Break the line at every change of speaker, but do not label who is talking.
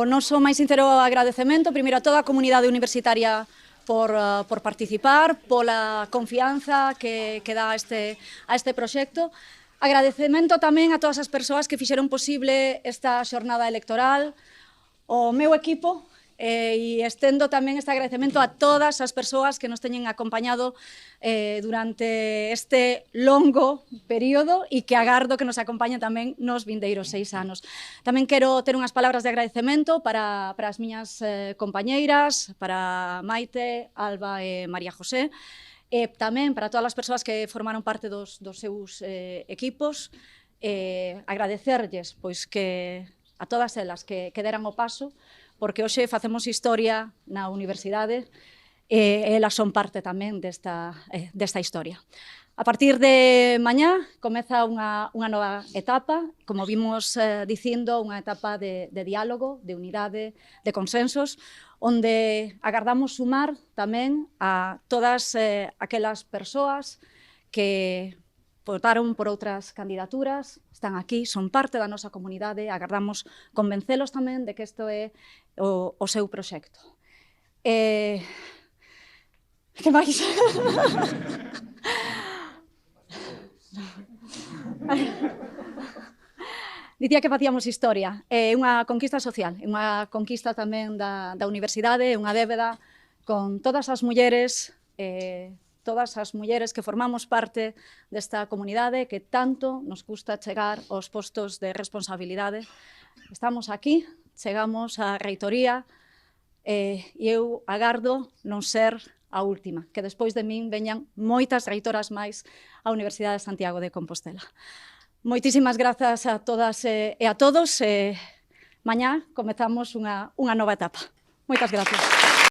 o noso máis sincero agradecemento, primeiro a toda a comunidade universitaria por participar, pola confianza que dá a este proxecto. Agradecemento tamén a todas as persoas que fixeron posible esta xornada electoral, o meu equipo, e estendo tamén este agradecemento a todas as persoas que nos teñen acompañado durante este longo período e que agardo que nos acompañen tamén nos vindeiros 6 anos. Tamén quero ter unhas palabras de agradecemento para as miñas compañeiras, para Maite, Alba e María José, e tamén para todas as persoas que formaron parte dos seus equipos, agradecerlles pois que a todas elas que deran o paso, porque hoxe facemos historia na universidade e elas son parte tamén desta historia. A partir de mañá comeza unha nova etapa, como vimos dicindo, unha etapa de diálogo, de unidade, de consensos, onde agardamos sumar tamén a todas aquelas persoas que votaron por outras candidaturas, están aquí, son parte da nosa comunidade, agardamos convencelos tamén de que isto é o seu proxecto. Que máis? Dicía que facíamos historia, é unha conquista social, é unha conquista tamén da universidade, é unha débeda con todas as mulleres que formamos parte desta comunidade que tanto nos custa chegar aos postos de responsabilidade. Estamos aquí, chegamos á reitoría e eu agardo non ser a última, que despois de min veñan moitas reitoras máis á Universidade de Santiago de Compostela. Moitísimas grazas a todas e a todos. Mañá comezamos unha nova etapa. Moitas grazas.